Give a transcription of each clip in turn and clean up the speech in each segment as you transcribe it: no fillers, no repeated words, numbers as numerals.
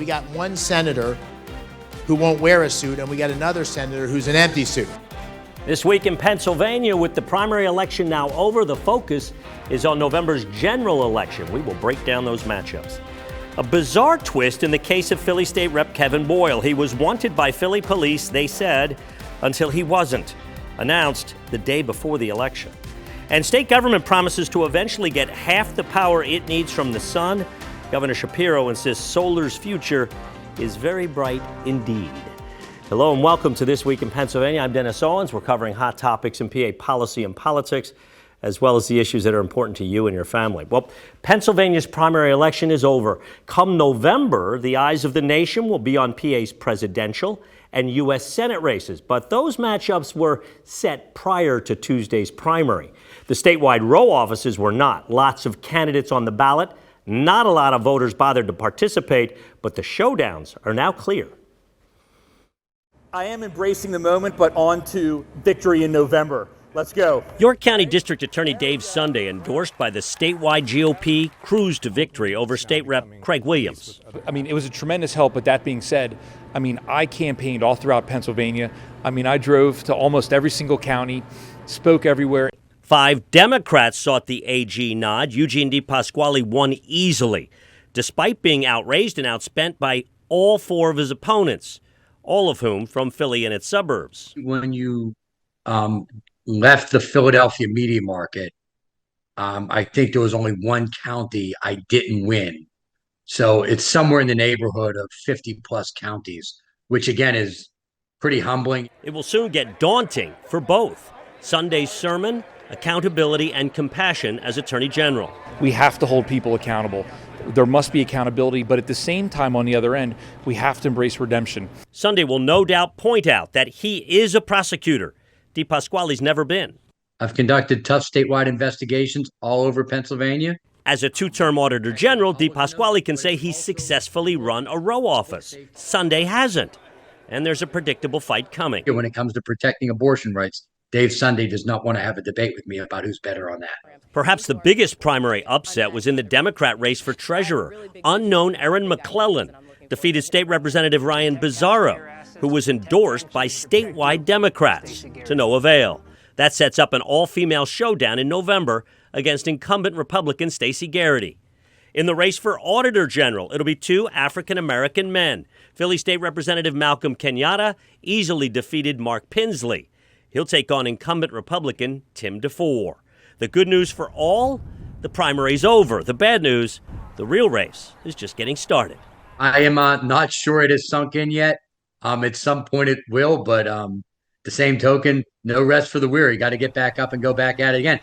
got one senator who won't wear a suit, and we got another senator who's an empty suit. This week in Pennsylvania, with the primary election now over, the focus is on November's general election. We will break down those matchups. A bizarre twist in the case of Philly State Rep Kevin Boyle. He was wanted by Philly police, they said, until he wasn't. Announced the day before the election. And state government promises to eventually get half the power it needs from the sun. Governor Shapiro insists solar's future is very bright indeed. Hello and welcome to This Week in Pennsylvania. I'm Dennis Owens. We're covering hot topics in PA policy and politics, as well as the issues that are important to you and your family. Well, Pennsylvania's primary election is over. Come November, the eyes of the nation will be on PA's presidential and U.S. Senate races, but those matchups were set prior to Tuesday's primary. The statewide row offices were not. Lots of candidates on the ballot. Not a lot of voters bothered to participate, but the showdowns are now clear. I am embracing the moment, but on to victory in November. Let's go. York County District Attorney Dave Sunday, endorsed by the statewide GOP, cruised to victory over State Rep Craig Williams. It was a tremendous help, but that being said, I campaigned all throughout Pennsylvania. I drove to almost every single county, spoke everywhere. 5 Democrats sought the AG nod. Eugene DePasquale won easily, despite being outraised and outspent by all 4 of his opponents, all of whom from Philly and its suburbs. When you left the Philadelphia media market, I think there was only one county I didn't win. So it's somewhere in the neighborhood of 50 plus counties, which again is pretty humbling. It will soon get daunting for both. Sunday's sermon, accountability and compassion as Attorney General. We have to hold people accountable. There must be accountability, but at the same time, on the other end, we have to embrace redemption. Sunday will no doubt point out that he is a prosecutor. DePasquale's never been. I've conducted tough statewide investigations all over Pennsylvania. As a 2-term Auditor General, DePasquale can say he's successfully run a row office. Sunday hasn't. And there's a predictable fight coming. When it comes to protecting abortion rights, Dave Sunday does not want to have a debate with me about who's better on that. Perhaps the biggest primary upset was in the Democrat race for treasurer. Unknown Erin McClellan defeated State Representative Ryan Bizzarro, who was endorsed by statewide Democrats, to no avail. That sets up an all-female showdown in November against incumbent Republican Stacey Garrity. In the race for Auditor General, it'll be 2 African-American men. Philly State Representative Malcolm Kenyatta easily defeated Mark Pinsley. He'll take on incumbent Republican Tim DeFore. The good news for all, the primary's over. The bad news, the real race is just getting started. I am not sure it has sunk in yet. At some point it will, but the same token, no rest for the weary. Got to get back up and go back at it again.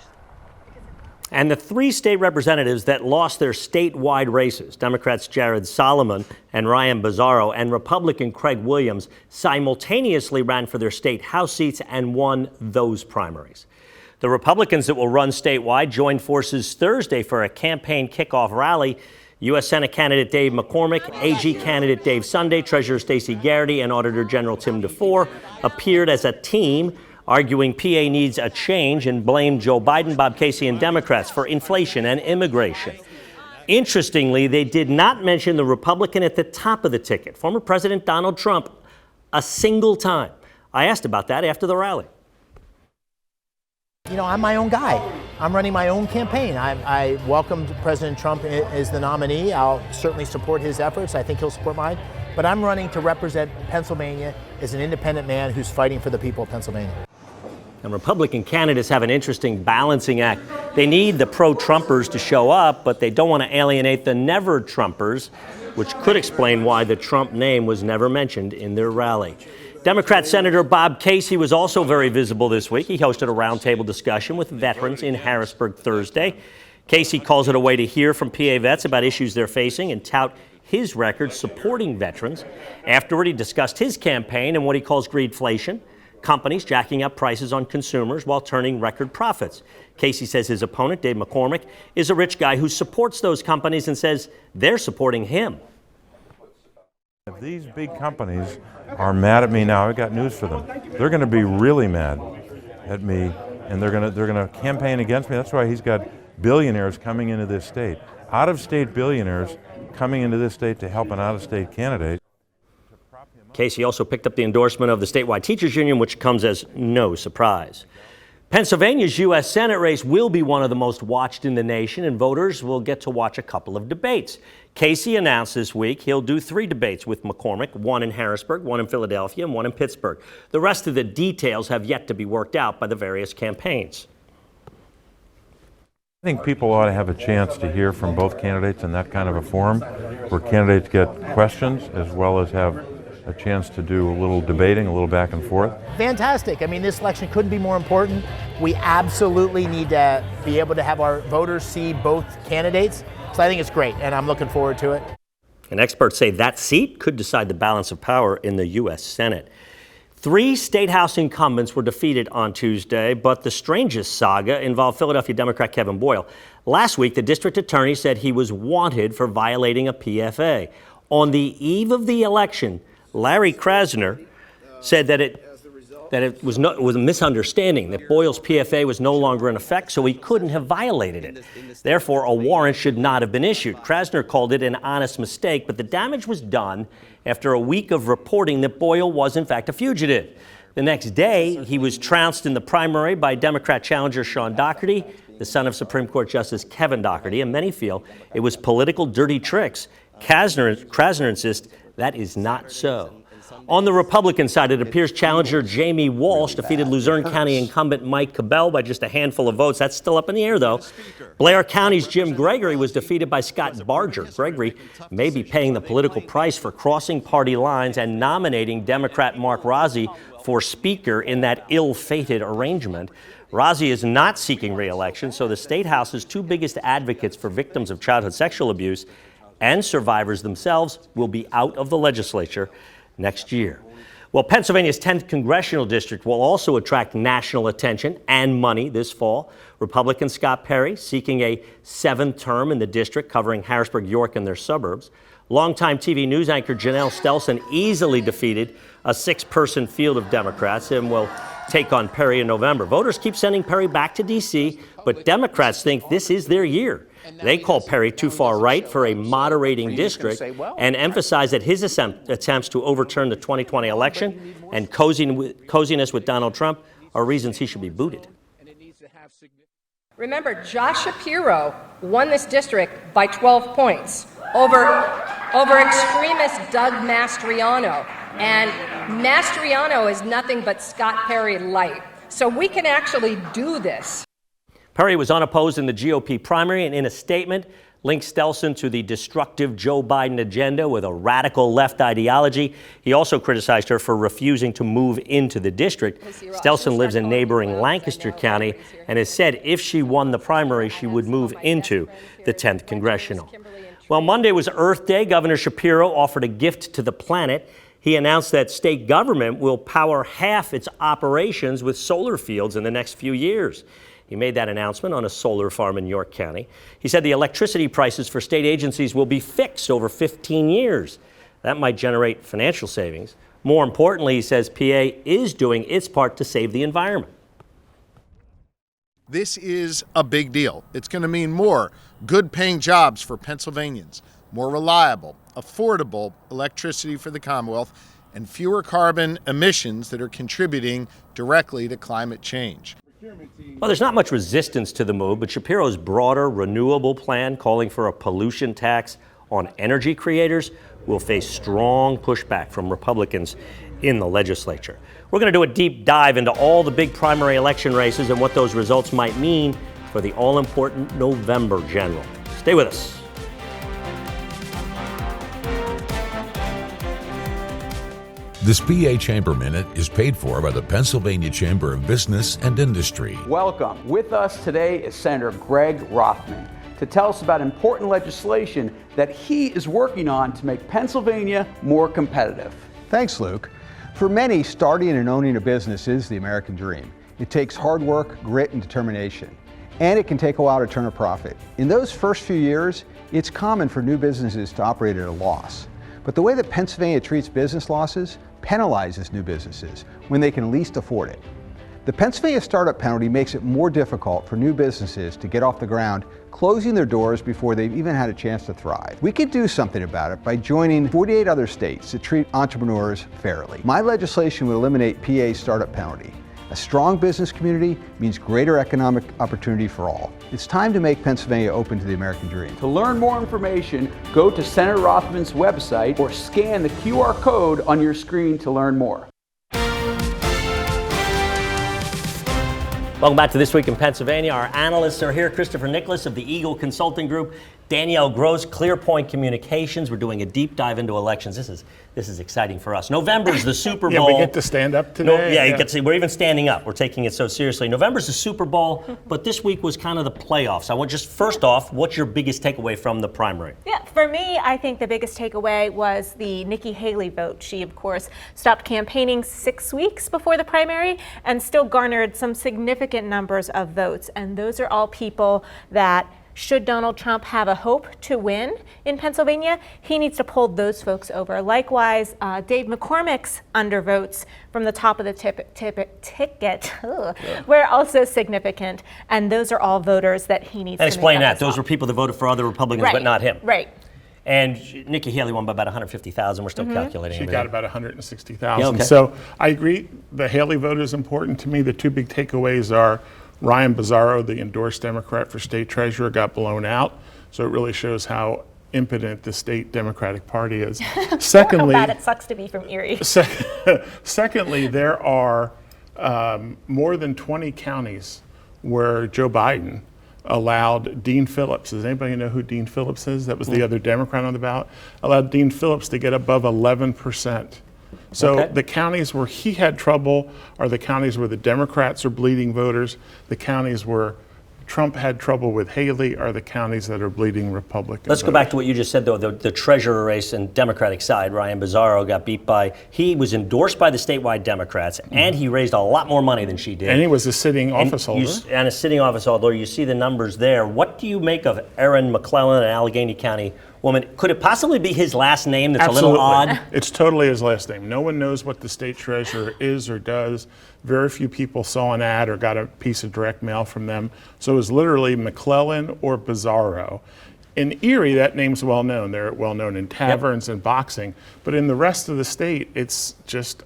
And the 3 state representatives that lost their statewide races, Democrats Jared Solomon and Ryan Bizzarro and Republican Craig Williams, simultaneously ran for their state House seats and won those primaries. The Republicans that will run statewide joined forces Thursday for a campaign kickoff rally. U.S. Senate candidate Dave McCormick, AG candidate Dave Sunday, Treasurer Stacey Garrity, and Auditor General Tim DeFore appeared as a team, arguing PA needs a change and blamed Joe Biden, Bob Casey, and Democrats for inflation and immigration. Interestingly, they did not mention the Republican at the top of the ticket, former President Donald Trump, a single time. I asked about that after the rally. I'm my own guy. I'm running my own campaign. I welcomed President Trump as the nominee. I'll certainly support his efforts. I think he'll support mine. But I'm running to represent Pennsylvania as an independent man who's fighting for the people of Pennsylvania. And Republican candidates have an interesting balancing act. They need the pro-Trumpers to show up, but they don't want to alienate the never-Trumpers, which could explain why the Trump name was never mentioned in their rally. Democrat Senator Bob Casey was also very visible this week. He hosted a roundtable discussion with veterans in Harrisburg Thursday. Casey calls it a way to hear from PA vets about issues they're facing and tout his record supporting veterans. Afterward, he discussed his campaign and what he calls greedflation, companies jacking up prices on consumers while turning record profits. Casey says his opponent, Dave McCormick, is a rich guy who supports those companies and says they're supporting him. If these big companies are mad at me now, I've got news for them. They're going to be really mad at me, and they're going to campaign against me. That's why he's got billionaires coming into this state. Out-of-state billionaires coming into this state to help an out-of-state candidate. Casey also picked up the endorsement of the statewide teachers union, which comes as no surprise. Pennsylvania's U.S. Senate race will be one of the most watched in the nation, and voters will get to watch a couple of debates. Casey announced this week he'll do 3 debates with McCormick, one in Harrisburg, one in Philadelphia, and one in Pittsburgh. The rest of the details have yet to be worked out by the various campaigns. I think people ought to have a chance to hear from both candidates in that kind of a forum, where candidates get questions as well as have a chance to do a little debating, a little back and forth. Fantastic. I mean, this election couldn't be more important. We absolutely need to be able to have our voters see both candidates. So I think it's great, and I'm looking forward to it. And experts say that seat could decide the balance of power in the U.S. Senate. 3 State House incumbents were defeated on Tuesday, but the strangest saga involved Philadelphia Democrat Kevin Boyle. Last week, the district attorney said he was wanted for violating a PFA. On the eve of the election, Larry Krasner said that it was a misunderstanding, that Boyle's PFA was no longer in effect, so he couldn't have violated it. Therefore, a warrant should not have been issued. Krasner called it an honest mistake, but the damage was done after a week of reporting that Boyle was, in fact, a fugitive. The next day, he was trounced in the primary by Democrat challenger Sean Doherty, the son of Supreme Court Justice Kevin Doherty, and many feel it was political dirty tricks. Krasner insists that is not so. On the Republican side, it appears challenger Jamie Walsh defeated Luzerne County incumbent Mike Cabell by just a handful of votes. That's still up in the air, though. Blair County's Jim Gregory was defeated by Scott Barger. Gregory may be paying the political price for crossing party lines and nominating Democrat Mark Rozzi for Speaker in that ill-fated arrangement. Rozzi is not seeking re-election, so the State House's 2 biggest advocates for victims of childhood sexual abuse and survivors themselves will be out of the legislature next year. Well, Pennsylvania's 10th congressional district will also attract national attention and money this fall. Republican Scott Perry seeking a 7th term in the district covering Harrisburg, York, and their suburbs. Longtime TV news anchor Janelle Stelson easily defeated a 6-person field of Democrats and will take on Perry in November. Voters keep sending Perry back to D.C., but Democrats think this is their year. They call Perry too far right for a moderating district and emphasize that his attempts to overturn the 2020 election and coziness with Donald Trump are reasons he should be booted. Remember, Josh Shapiro won this district by 12 points over extremist Doug Mastriano. And Mastriano is nothing but Scott Perry light. So we can actually do this. Perry was unopposed in the GOP primary and in a statement linked Stelson to the destructive Joe Biden agenda with a radical left ideology. He also criticized her for refusing to move into the district. Stelson lives in neighboring Lancaster County and has said if she won the primary, she would move into the 10th congressional. Well, Monday was Earth Day. Governor Shapiro offered a gift to the planet. He announced that state government will power half its operations with solar fields in the next few years. He made that announcement on a solar farm in York County. He said the electricity prices for state agencies will be fixed over 15 years. That might generate financial savings. More importantly, he says PA is doing its part to save the environment. This is a big deal. It's going to mean more good-paying jobs for Pennsylvanians, more reliable, affordable electricity for the Commonwealth, and fewer carbon emissions that are contributing directly to climate change. Well, there's not much resistance to the move, but Shapiro's broader renewable plan calling for a pollution tax on energy creators will face strong pushback from Republicans in the legislature. We're going to do a deep dive into all the big primary election races and what those results might mean for the all-important November general. Stay with us. This PA Chamber Minute is paid for by the Pennsylvania Chamber of Business and Industry. Welcome. With us today is Senator Greg Rothman to tell us about important legislation that he is working on to make Pennsylvania more competitive. Thanks, Luke. For many, starting and owning a business is the American dream. It takes hard work, grit, and determination, and it can take a while to turn a profit. In those first few years, it's common for new businesses to operate at a loss. But the way that Pennsylvania treats business losses penalizes new businesses when they can least afford it. The Pennsylvania startup penalty makes it more difficult for new businesses to get off the ground, closing their doors before they've even had a chance to thrive. We could do something about it by joining 48 other states that treat entrepreneurs fairly. My legislation would eliminate PA's startup penalty. A strong business community means greater economic opportunity for all. It's time to make Pennsylvania open to the American dream. To learn more information, go to Senator Rothman's website or scan the QR code on your screen to learn more. Welcome back to This Week in Pennsylvania. Our analysts are here. Christopher Nicholas of the Eagle Consulting Group, Danielle Gross, ClearPoint Communications. We're doing a deep dive into elections. This is exciting for us. November's the Super Bowl. Yeah, we get to stand up today. You get to see. We're even standing up. We're taking it so seriously. November's the Super Bowl, but this week was kind of the playoffs. I want just first off, what's your biggest takeaway from the primary? Yeah, for me, I think the biggest takeaway was the Nikki Haley vote. She, of course, stopped campaigning 6 weeks before the primary and still garnered some significant numbers of votes. And those are all people that, should Donald Trump have a hope to win in Pennsylvania, he needs to pull those folks over. Likewise, Dave McCormick's undervotes from the top of the ticket were also significant, and those are all voters that he needs to explain make up that. Those were people that voted for other Republicans, right, but not him. Right. And Nikki Haley won by about 150,000. We're still calculating. She everything. got about 160,000. Yeah, okay. So I agree. The Haley vote is important to me. The two big takeaways are Ryan Bizzarro, the endorsed Democrat for state treasurer, got blown out. So it really shows how impotent the state Democratic Party is. Secondly, how bad it sucks to be from Erie. Secondly, there are more than 20 counties where Joe Biden allowed Dean Phillips. Does anybody know who Dean Phillips is? That was the other Democrat on the ballot. Allowed Dean Phillips to get above 11%. So the counties where he had trouble are the counties where the Democrats are bleeding voters. The counties where Trump had trouble with Haley are the counties that are bleeding Republican Let's voters. go back to what you just said, though. The treasurer race and Democratic side, Ryan Bizzarro got beat by, he was endorsed by the statewide Democrats, and he raised a lot more money than she did. And he was a sitting office holder. And a sitting office holder. You see the numbers there. What do you make of Erin McClellan, an Allegheny County woman? Could it possibly be his last name that's Absolutely. a little odd? It's totally his last name. No one knows what the state treasurer is or does. Very few people saw an ad or got a piece of direct mail from them. So it was literally McClellan or Bizzarro. In Erie, that name's well known. They're well known in taverns and boxing. But in the rest of the state, it's just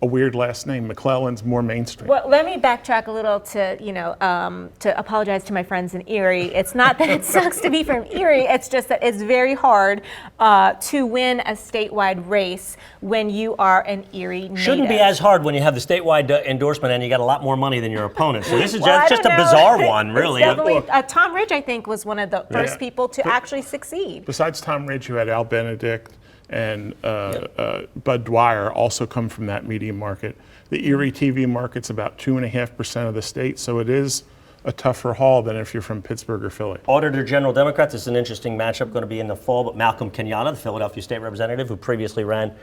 a weird last name. McClellan's more mainstream. Well, let me backtrack a little to, to apologize to my friends in Erie. It's not that it sucks to be from Erie, it's just that it's very hard to win a statewide race when you are an Erie native. Shouldn't be as hard when you have the statewide endorsement and you got a lot more money than your opponent. So this is Well, just a bizarre one, really. Definitely, Tom Ridge, I think, was one of the first people to actually succeed. Besides Tom Ridge, you had Al Benedict and Bud Dwyer also come from that media market. The Erie TV market's about 2.5% of the state, so it is a tougher haul than if you're from Pittsburgh or Philly. Auditor General Democrats, this is an interesting matchup going to be in the fall, but Malcolm Kenyatta, the Philadelphia state representative who previously ran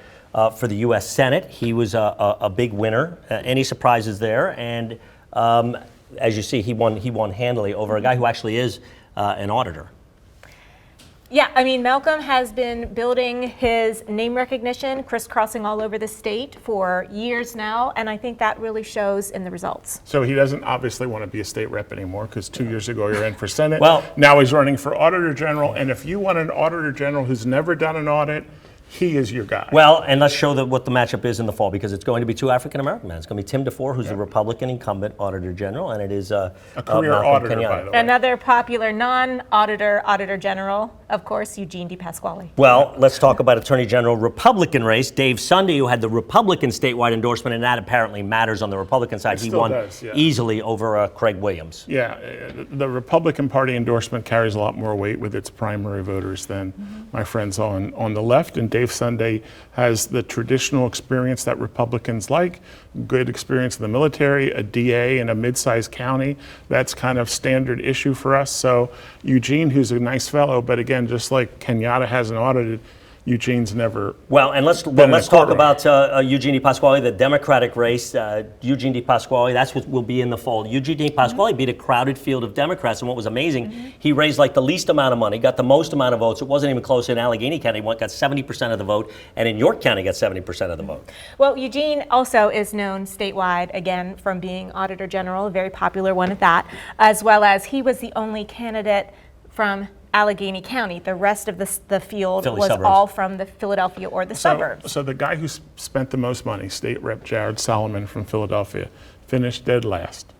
for the U.S. Senate, he was a big winner. Any surprises there? And as you see, he won handily over a guy who actually is an auditor. Yeah, I mean, Malcolm has been building his name recognition, crisscrossing all over the state for years now, and I think that really shows in the results. So he doesn't obviously want to be a state rep anymore because 2 years ago you were in for Senate. Well, now he's running for Auditor General, and if you want an Auditor General who's never done an audit, he is your guy. Well, and let's show what the matchup is in the fall, because it's going to be two African-American men. It's going to be Tim DeFore, who's the Republican incumbent Auditor General, and it is a career Malcolm auditor, Kenyatta. by the way. Another popular non-auditor Auditor General, of course, Eugene DePasquale. Well, let's talk about Attorney General Republican race. Dave Sunday, who had the Republican statewide endorsement, and that apparently matters on the Republican side. He won easily over Craig Williams. Yeah, the Republican Party endorsement carries a lot more weight with its primary voters than my friends on the left, and Dave Sunday has the traditional experience that Republicans like, good experience in the military, a DA in a mid-sized county. That's kind of standard issue for us. So Eugene, who's a nice fellow, but again, just like Kenyatta hasn't audited, Eugene's never. Well, and let's talk about Eugene DePasquale, the Democratic race. Eugene DePasquale, that's what will be in the fold. Eugene DePasquale beat a crowded field of Democrats, and what was amazing, he raised like the least amount of money, got the most amount of votes. It wasn't even close in Allegheny County. He got 70% of the vote, and in York County got 70% of the vote. Well, Eugene also is known statewide, again, from being Auditor General, a very popular one at that, as well as he was the only candidate from Allegheny County. The rest of the field Philly was suburbs. all from the Philadelphia or the suburbs. So the guy who spent the most money, State Rep Jared Solomon from Philadelphia, finished dead last.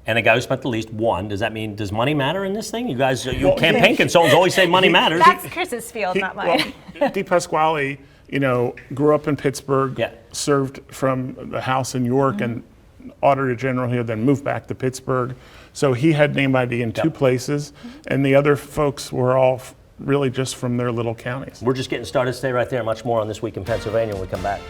And the guy who spent the least won. Does that mean, does money matter in this thing? You guys, campaign consultants always say money matters. That's Chris's field, not mine. Well, DePasquale, grew up in Pittsburgh, served from the House in York and Auditor General here, then moved back to Pittsburgh. So he had name ID in two places, and the other folks were all really just from their little counties. We're just getting started. Stay right there. Much more on This Week in Pennsylvania when we come back.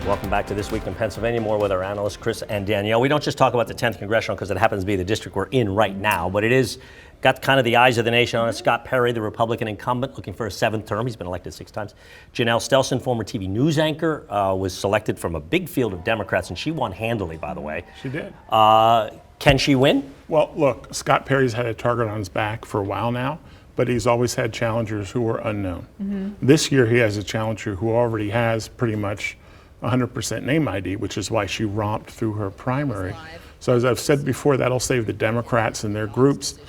Welcome back to This Week in Pennsylvania. More with our analysts, Chris and Danielle. We don't just talk about the 10th Congressional because it happens to be the district we're in right now, but it is got kind of the eyes of the nation on it. Scott Perry, the Republican incumbent, looking for a 7th term. He's been elected 6 times. Janelle Stelson, former TV news anchor, was selected from a big field of Democrats, and she won handily, by the way. She did. Can she win? Well, look, Scott Perry's had a target on his back for a while now, but he's always had challengers who were unknown. This year, he has a challenger who already has pretty much 100% name ID, which is why she romped through her primary. So as I've said before, that'll save the Democrats and their groups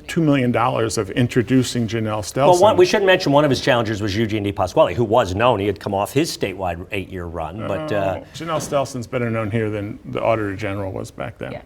$2 million of introducing Janelle Stelson. Well, we should mention one of his challengers was Eugene DePasquale, who was known. He had come off his statewide 8-year run. But Janelle Stelson's better known here than the Auditor General was back then.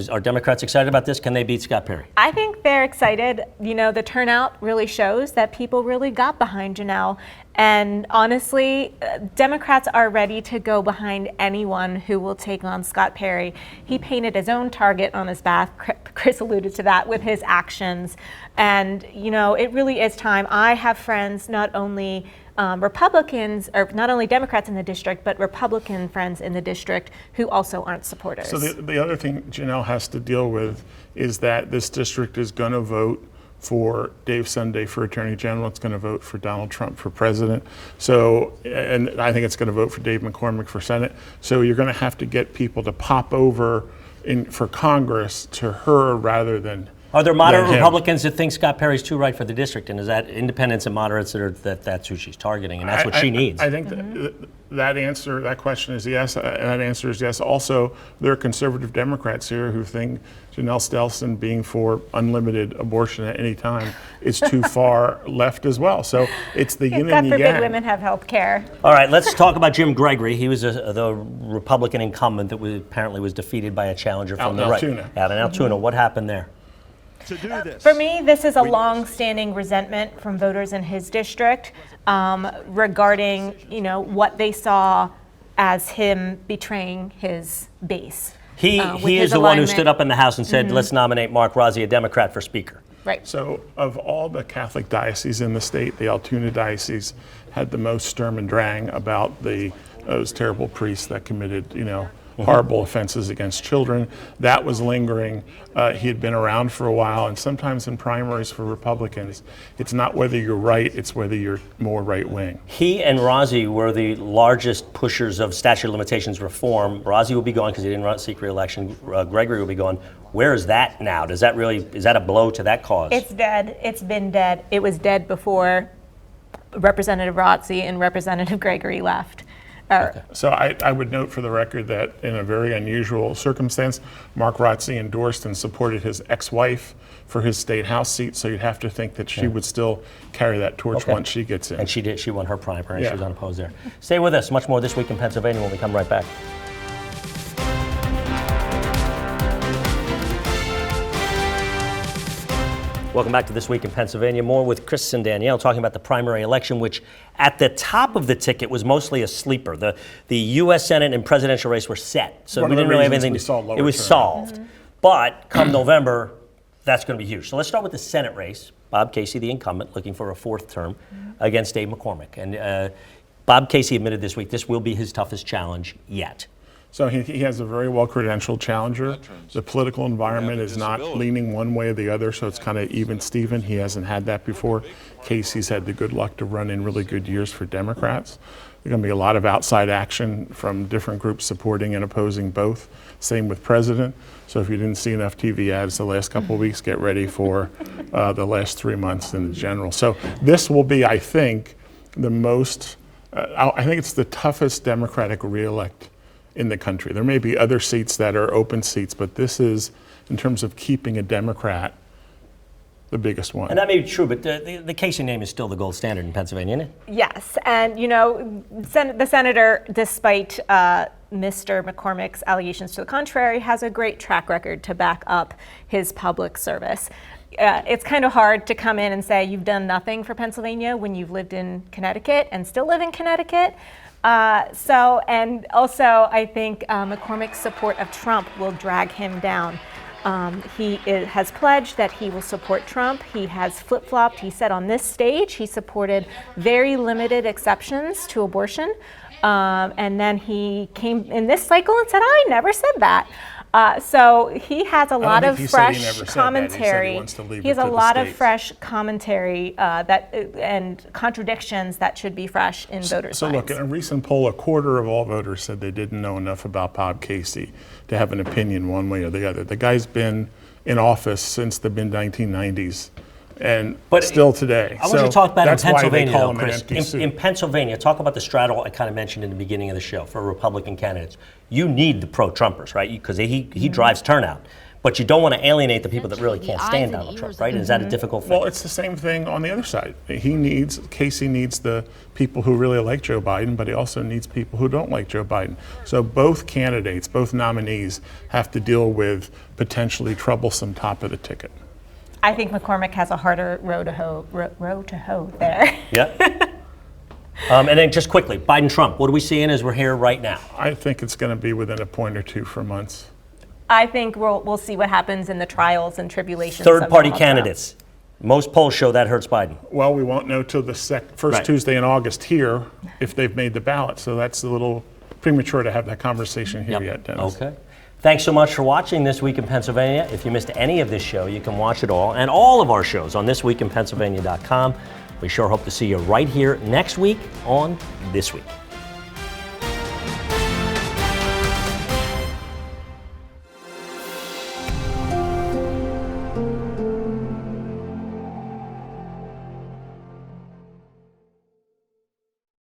Are Democrats excited about this? Can they beat Scott Perry? I think they're excited. The turnout really shows that people really got behind Janelle. And honestly, Democrats are ready to go behind anyone who will take on Scott Perry. He painted his own target on his back. Chris alluded to that with his actions. And, it really is time. I have friends, not only Republicans, or not only Democrats in the district, but Republican friends in the district who also aren't supporters. So the other thing Janelle has to deal with is that this district is going to vote for Dave Sunday for Attorney General. It's going to vote for Donald Trump for President. So, and I think it's going to vote for Dave McCormick for Senate. So you're going to have to get people to pop over for Congress to her rather than. Are there moderate Republicans that think Scott Perry's too right for the district, and is that independents and moderates that's who she's targeting, and that's what she needs? I think that question is yes, and that answer is yes. Also, there are conservative Democrats here who think Janelle Stelson being for unlimited abortion at any time is too far left as well. So it's the yin and God yang. forbid women have health care. All right, let's talk about Jim Gregory. He was the Republican incumbent that apparently was defeated by a challenger from the right. Out in Altoona. What happened there? To do this. For me, this is a long-standing resentment from voters in his district regarding, what they saw as him betraying his base. He is the one who stood up in the House and said, let's nominate Mark Rozzi, a Democrat, for Speaker. Right. So of all the Catholic dioceses in the state, the Altoona Diocese had the most Sturm und Drang about those terrible priests that committed, horrible offenses against children. That was lingering. He had been around for a while, and sometimes in primaries for Republicans, it's not whether you're right, it's whether you're more right-wing. He and Rozzi were the largest pushers of statute of limitations reform. Rozzi will be gone because he didn't seek re-election. Gregory will be gone. Where is that now? Is that a blow to that cause? It's dead. It's been dead. It was dead before Representative Rozzi and Representative Gregory left. So I would note for the record that in a very unusual circumstance, Mark Rozzi endorsed and supported his ex-wife for his state house seat, so you'd have to think that she would still carry that torch once she gets in. And she did. She won her primary. She was unopposed there. Stay with us. Much more This Week in Pennsylvania when we come right back. Welcome back to This Week in Pennsylvania. More with Chris and Danielle talking about the primary election, which at the top of the ticket was mostly a sleeper. The U.S. Senate and presidential race were set, so we didn't really have anything. It was solved. But come November, that's going to be huge. So let's start with the Senate race. Bob Casey, the incumbent, looking for a 4th term against Dave McCormick. And Bob Casey admitted this week this will be his toughest challenge yet. So he has a very well-credentialed challenger. The political environment is not leaning one way or the other, so it's kind of even Steven. He hasn't had that before. Casey's had the good luck to run in really good years for Democrats. There's going to be a lot of outside action from different groups supporting and opposing both. Same with President. So if you didn't see enough TV ads the last couple of weeks, get ready for the last 3 months in general. So this will be, I think, the most, I think it's the toughest Democratic reelect in the country. There may be other seats that are open seats, but this is, in terms of keeping a Democrat, the biggest one. And that may be true, but the Casey name is still the gold standard in Pennsylvania, isn't it? Yes, and the senator, despite Mr. McCormick's allegations to the contrary, has a great track record to back up his public service. It's kind of hard to come in and say you've done nothing for Pennsylvania when you've lived in Connecticut and still live in Connecticut. And also I think McCormick's support of Trump will drag him down. He has pledged that he will support Trump. He has flip-flopped. He said on this stage he supported very limited exceptions to abortion. And then he came in this cycle and said, I never said that. So he has a lot of fresh commentary. He has a lot of fresh commentary and contradictions that should be fresh in voters' minds. So look, in a recent poll, a quarter of all voters said they didn't know enough about Bob Casey to have an opinion one way or the other. The guy's been in office since the mid-1990s. And still today. I want to talk about in Pennsylvania, though, Chris. In Pennsylvania, talk about the straddle I kind of mentioned in the beginning of the show for Republican candidates. You need the pro-Trumpers, right? Because he drives turnout. But you don't want to alienate the people that really can't stand Donald Trump, right? Is that a difficult thing? Well, it's the same thing on the other side. Casey needs the people who really like Joe Biden, but he also needs people who don't like Joe Biden. So both candidates, both nominees have to deal with potentially troublesome top of the ticket. I think McCormick has a harder row to hoe there. Yeah. And then just quickly, Biden-Trump, what are we seeing as we're here right now? I think it's going to be within a point or two for months. I think we'll see what happens in the trials and tribulations. Third-party candidates. Most polls show that hurts Biden. Well, we won't know till the first Tuesday in August here if they've made the ballot. So that's a little premature to have that conversation here yet, Dennis. Okay. Thanks so much for watching This Week in Pennsylvania. If you missed any of this show, you can watch it all and all of our shows on thisweekinpennsylvania.com. We sure hope to see you right here next week on This Week.